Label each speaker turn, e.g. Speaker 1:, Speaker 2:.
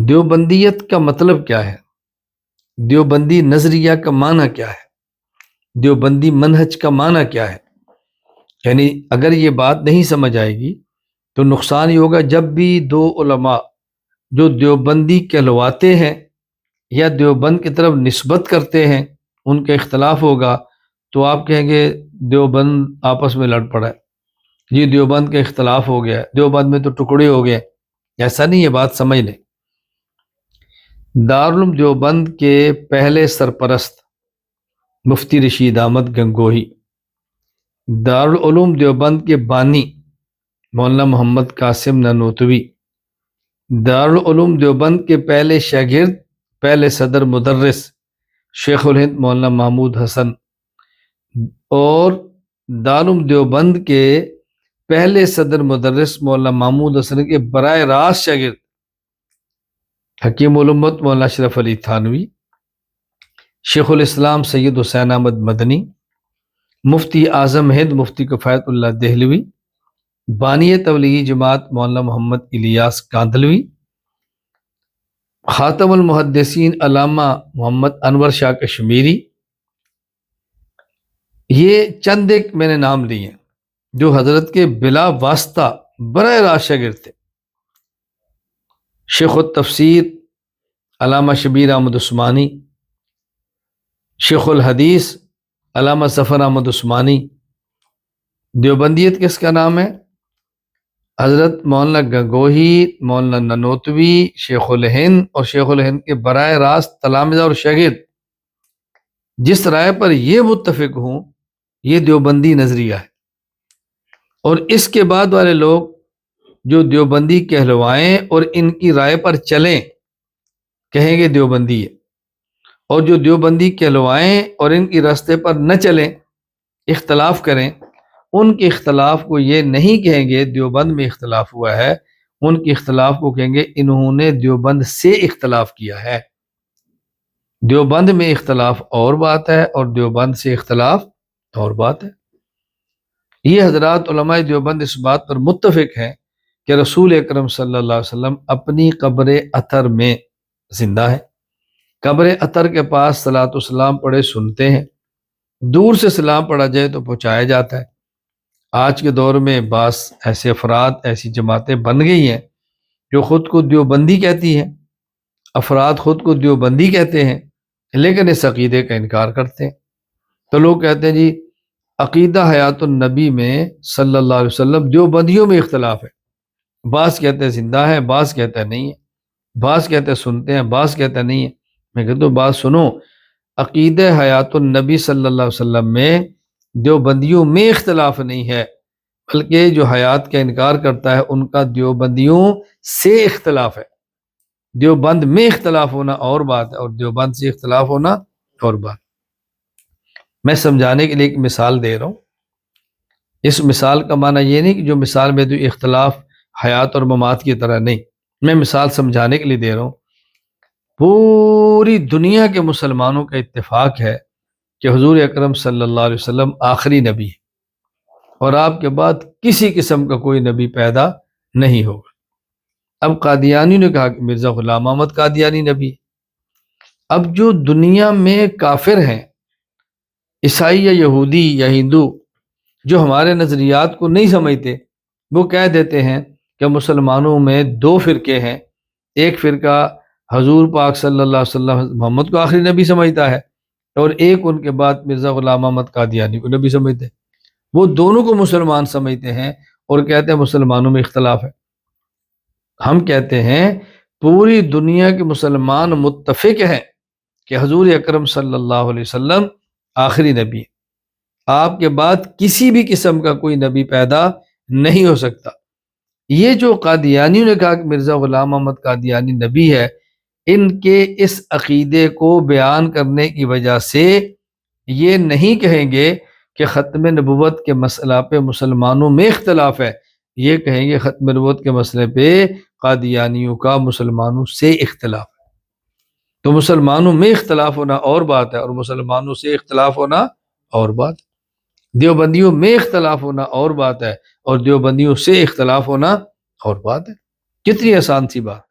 Speaker 1: دیوبندیت کا مطلب کیا ہے؟ دیوبندی نظریہ کا معنی کیا ہے؟ دیوبندی منہج کا معنی کیا ہے؟ یعنی اگر یہ بات نہیں سمجھ آئے گی تو نقصان یہ ہوگا جب بھی دو علماء جو دیوبندی کہلواتے ہیں یا دیوبند کی طرف نسبت کرتے ہیں ان کا اختلاف ہوگا تو آپ کہیں گے دیوبند آپس میں لڑ پڑا ہے، جی دیوبند کا اختلاف ہو گیا، دیوبند میں تو ٹکڑے ہو گئے۔ ایسا نہیں، یہ بات سمجھ لیں۔ دارالعلوم دیوبند کے پہلے سرپرست مفتی رشید احمد گنگوہی، دارالعلوم دیوبند کے بانی مولانا محمد قاسم نانوتوی، دارالعلوم دیوبند کے پہلے شاگرد پہلے صدر مدرس شیخ الہند مولانا محمود حسن، اور دارالعلوم دیوبند کے پہلے صدر مدرس مولانا محمود حسن کے براہ راست شاگرد حکیم الامت مولانا اشرف علی تھانوی، شیخ الاسلام سید حسین احمد مدنی، مفتی اعظم ہند مفتی کفایت اللہ دہلوی، بانی تبلیغی جماعت مولانا محمد الیاس کاندھلوی، خاتم المحدثین علامہ محمد انور شاہ کشمیری۔ یہ چند ایک میں نے نام لیے ہیں جو حضرت کے بلا واسطہ براہ راست شاگرد تھے۔ شیخ التفسیر علامہ شبیر احمد عثمانی، شیخ الحدیث علامہ ظفر احمد عثمانی۔ دیوبندیت کس کا نام ہے؟ حضرت مولانا گنگوہی، مولانا نانوتوی، شیخ الہند اور شیخ الہند کے براہ راست تلامذہ اور شاگرد جس رائے پر یہ متفق ہوں یہ دیوبندی نظریہ ہے، اور اس کے بعد والے لوگ جو دیوبندی کہلوائیں اور ان کی رائے پر چلیں کہیں گے دیوبندی ہے، اور جو دیوبندی کہلوائیں اور ان کی راستے پر نہ چلیں اختلاف کریں ان کے اختلاف کو یہ نہیں کہیں گے دیوبند میں اختلاف ہوا ہے، ان کے اختلاف کو کہیں گے انہوں نے دیوبند سے اختلاف کیا ہے۔ دیوبند میں اختلاف اور بات ہے اور دیوبند سے اختلاف اور بات ہے۔ یہ حضرات علماء دیوبند اس بات پر متفق ہیں کہ رسول اکرم صلی اللہ علیہ وسلم اپنی قبر اطہر میں زندہ ہے، قبر اطہر کے پاس صلاۃ و سلام پڑھے سنتے ہیں، دور سے سلام پڑھا جائے تو پہنچایا جاتا ہے۔ آج کے دور میں بعض ایسے افراد ایسی جماعتیں بن گئی ہیں جو خود کو دیوبندی کہتی ہیں، افراد خود کو دیوبندی کہتے ہیں لیکن اس عقیدے کا انکار کرتے ہیں۔ تو لوگ کہتے ہیں جی عقیدہ حیات النبی میں صلی اللہ علیہ وسلم دیوبندیوں میں اختلاف ہے، بعض کہتے ہیں زندہ ہے، بعض کہتے ہیں نہیں ہے، بعض کہتے ہیں سنتے ہیں، بعض کہتے ہیں نہیں ہے۔ میں کہتا ہوں بات سنو، عقیدہ حیات النبی صلی اللہ علیہ وسلم میں دیوبندیوں میں اختلاف نہیں ہے، بلکہ جو حیات کا انکار کرتا ہے ان کا دیوبندیوں سے اختلاف ہے۔ دیوبند میں اختلاف ہونا اور بات ہے اور دیوبند سے اختلاف ہونا اور بات۔ میں سمجھانے کے لیے ایک مثال دے رہا ہوں، اس مثال کا معنی یہ نہیں کہ جو مثال میں تو اختلاف حیات اور ممات کی طرح نہیں، میں مثال سمجھانے کے لیے دے رہا ہوں۔ پوری دنیا کے مسلمانوں کا اتفاق ہے کہ حضور اکرم صلی اللہ علیہ وسلم آخری نبی ہے اور آپ کے بعد کسی قسم کا کوئی نبی پیدا نہیں ہوگا۔ اب قادیانی نے کہا کہ مرزا غلام احمد قادیانی نبی ہے۔ اب جو دنیا میں کافر ہیں، عیسائی یا یہودی یا ہندو، جو ہمارے نظریات کو نہیں سمجھتے، وہ کہہ دیتے ہیں کہ مسلمانوں میں دو فرقے ہیں، ایک فرقہ حضور پاک صلی اللہ علیہ وسلم محمد کو آخری نبی سمجھتا ہے اور ایک ان کے بعد مرزا غلام احمد قادیانی کو نبی سمجھتے ہیں۔ وہ دونوں کو مسلمان سمجھتے ہیں اور کہتے ہیں مسلمانوں میں اختلاف ہے۔ ہم کہتے ہیں پوری دنیا کے مسلمان متفق ہیں کہ حضور اکرم صلی اللہ علیہ وسلم آخری نبی ہے، آپ کے بعد کسی بھی قسم کا کوئی نبی پیدا نہیں ہو سکتا۔ یہ جو قادیانیوں نے کہا کہ مرزا غلام احمد قادیانی نبی ہے، ان کے اس عقیدے کو بیان کرنے کی وجہ سے یہ نہیں کہیں گے کہ ختم نبوت کے مسئلہ پہ مسلمانوں میں اختلاف ہے، یہ کہیں گے ختم نبوت کے مسئلے پہ قادیانیوں کا مسلمانوں سے اختلاف ہے۔ تو مسلمانوں میں اختلاف ہونا اور بات ہے اور مسلمانوں سے اختلاف ہونا اور بات ہے۔ دیوبندیوں میں اختلاف ہونا اور بات ہے اور دیوبندیوں سے اختلاف ہونا اور بات ہے۔ کتنی آسان سی بات۔